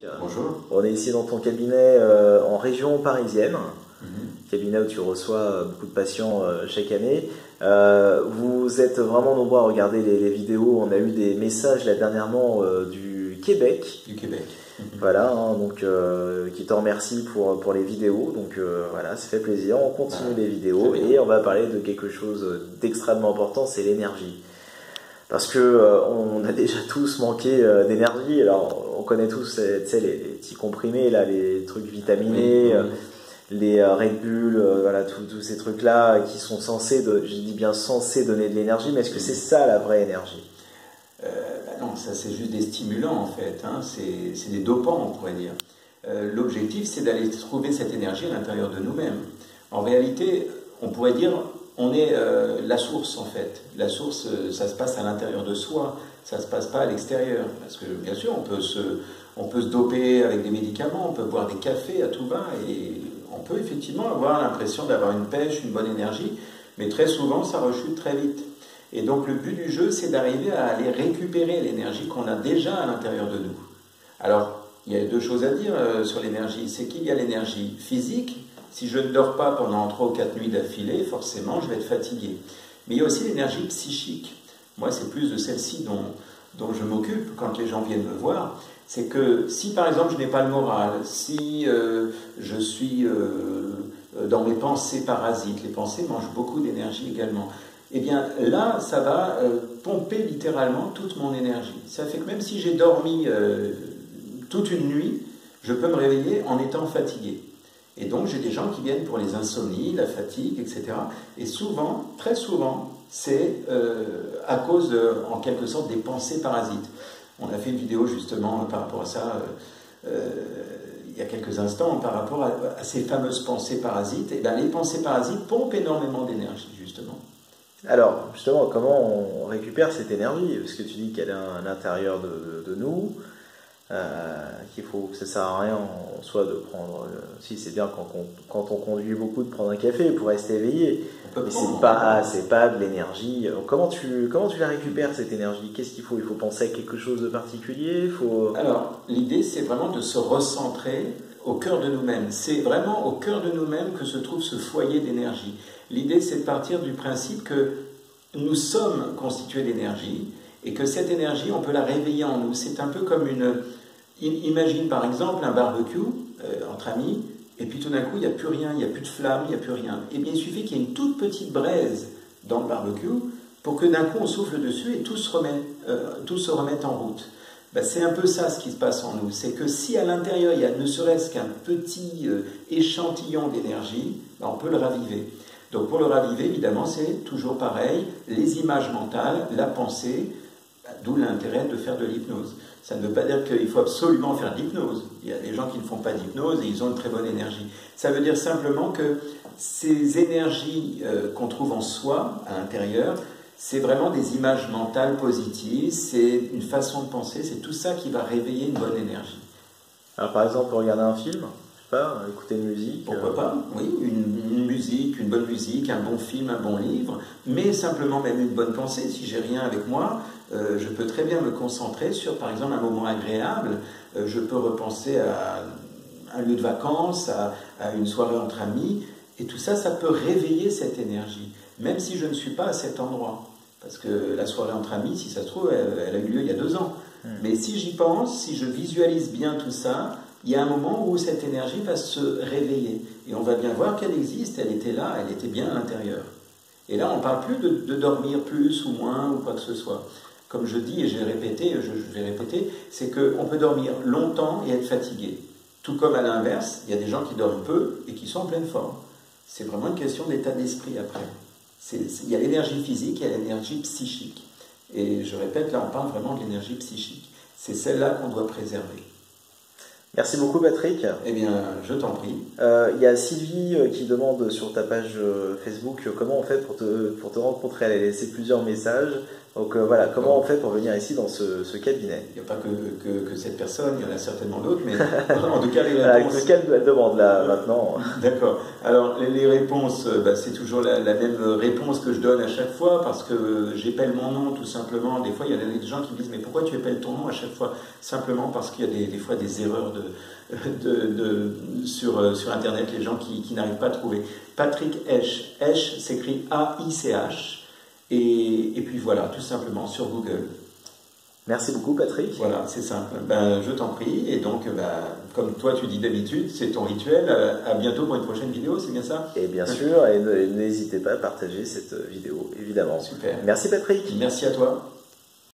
Bonjour. On est ici dans ton cabinet en région parisienne, cabinet où tu reçois beaucoup de patients chaque année. Vous êtes vraiment nombreux à regarder les vidéos. On a eu des messages là dernièrement du Québec. Du Québec. Voilà, hein, donc qui te remercie pour les vidéos. Donc voilà, ça fait plaisir. On continue les vidéos et on va parler de quelque chose d'extrêmement important, c'est l'énergie. Parce que on a déjà tous manqué d'énergie. Alors on connaît tous les petits comprimés, là, les trucs vitaminés, les Red Bull, voilà, tous ces trucs-là qui sont censés, je dis bien censés donner de l'énergie, mais est-ce que c'est ça la vraie énergie? Non, ça c'est juste des stimulants en fait, hein. C'est des dopants on pourrait dire. L'objectif c'est d'aller trouver cette énergie à l'intérieur de nous-mêmes. En réalité, on pourrait dire on est la source en fait. La source, ça se passe à l'intérieur de soi, ça ne se passe pas à l'extérieur. Parce que bien sûr, on peut se doper avec des médicaments, on peut boire des cafés à tout va, et on peut effectivement avoir l'impression d'avoir une pêche, une bonne énergie, mais très souvent ça rechute très vite. Et donc le but du jeu, c'est d'arriver à aller récupérer l'énergie qu'on a déjà à l'intérieur de nous. Alors, il y a deux choses à dire sur l'énergie. C'est qu'il y a l'énergie physique. Si je ne dors pas pendant 3 ou 4 nuits d'affilée, forcément, je vais être fatigué. Mais il y a aussi l'énergie psychique. Moi, c'est plus de celle-ci dont je m'occupe quand les gens viennent me voir. C'est que si, par exemple, je n'ai pas le moral, si je suis dans mes pensées parasites, les pensées mangent beaucoup d'énergie également, eh bien là, ça va pomper littéralement toute mon énergie. Ça fait que même si j'ai dormi toute une nuit, je peux me réveiller en étant fatigué. Et donc j'ai des gens qui viennent pour les insomnies, la fatigue, etc. Et souvent, très souvent, c'est à cause, en quelque sorte, des pensées parasites. On a fait une vidéo justement par rapport à ça il y a quelques instants, par rapport à ces fameuses pensées parasites. Et bien, les pensées parasites pompent énormément d'énergie, justement. Alors, justement, comment on récupère cette énergie? Parce que tu dis qu'elle est à l'intérieur de nous, qu'il faut que ça sert à rien en soi de prendre. Si c'est bien quand on conduit beaucoup de prendre un café pour rester éveillé, mais c'est pas de l'énergie. Comment tu la récupères cette énergie? Qu'est-ce qu'il faut? Il faut penser à quelque chose de particulier? Alors, l'idée c'est vraiment de se recentrer au cœur de nous-mêmes. C'est vraiment au cœur de nous-mêmes que se trouve ce foyer d'énergie. L'idée c'est de partir du principe que nous sommes constitués d'énergie et que cette énergie on peut la réveiller en nous. C'est un peu comme imagine par exemple un barbecue entre amis, et puis tout d'un coup il n'y a plus rien, il n'y a plus de flamme, il n'y a plus rien. Eh bien il suffit qu'il y ait une toute petite braise dans le barbecue pour que d'un coup on souffle dessus et tout se remette en route. Ben, c'est un peu ça ce qui se passe en nous. C'est que si à l'intérieur il y a ne serait-ce qu'un petit échantillon d'énergie, ben, on peut le raviver. Donc pour le raviver, évidemment, c'est toujours pareil, les images mentales, la pensée, d'où l'intérêt de faire de l'hypnose. Ça ne veut pas dire qu'il faut absolument faire de l'hypnose. Il y a des gens qui ne font pas d'hypnose et ils ont une très bonne énergie. Ça veut dire simplement que ces énergies qu'on trouve en soi, à l'intérieur, c'est vraiment des images mentales positives, c'est une façon de penser, c'est tout ça qui va réveiller une bonne énergie. Alors par exemple, regarder un film, je sais pas, écouter une musique. Pourquoi pas? Oui, une musique, une bonne musique, un bon film, un bon livre, mais simplement même une bonne pensée. Si j'ai rien avec moi, je peux très bien me concentrer sur, par exemple, un moment agréable. Je peux repenser à un lieu de vacances, à une soirée entre amis, et tout ça, ça peut réveiller cette énergie, même si je ne suis pas à cet endroit. Parce que la soirée entre amis, si ça se trouve, elle a eu lieu il y a 2 ans. Mais si j'y pense, si je visualise bien tout ça, il y a un moment où cette énergie va se réveiller. Et on va bien voir qu'elle existe, elle était là, elle était bien à l'intérieur. Et là, on ne parle plus de dormir plus ou moins ou quoi que ce soit. Comme je dis, et je vais répéter, c'est qu'on peut dormir longtemps et être fatigué. Tout comme à l'inverse, il y a des gens qui dorment peu et qui sont en pleine forme. C'est vraiment une question d'état d'esprit après. Il y a l'énergie physique et l'énergie psychique. Et je répète, là on parle vraiment de l'énergie psychique. C'est celle-là qu'on doit préserver. Merci beaucoup Patrick. Eh bien, je t'en prie. Il y a Sylvie qui demande sur ta page Facebook comment on fait pour te rencontrer. Elle a laissé plusieurs messages. Donc voilà, comment on fait pour venir ici dans ce cabinet? Il n'y a pas que cette personne, il y en a certainement d'autres, mais en tout cas, les Avec réponses... lequel demande là maintenant? D'accord. Alors, les réponses, c'est toujours la même réponse que je donne à chaque fois, parce que j'épelle mon nom tout simplement. Des fois, il y a des gens qui me disent, mais pourquoi tu épelles ton nom à chaque fois? Simplement parce qu'il y a des fois des erreurs sur Internet, les gens qui n'arrivent pas à trouver. Patrick Esch. Esch s'écrit A-I-C-H. Et puis voilà, tout simplement sur Google. Merci beaucoup Patrick. Voilà, c'est simple. Je t'en prie. Et donc, comme toi tu dis d'habitude, c'est ton rituel. À bientôt pour une prochaine vidéo, c'est bien ça? Et bien sûr, et n'hésitez pas à partager cette vidéo, évidemment. Super. Merci Patrick. Merci à toi.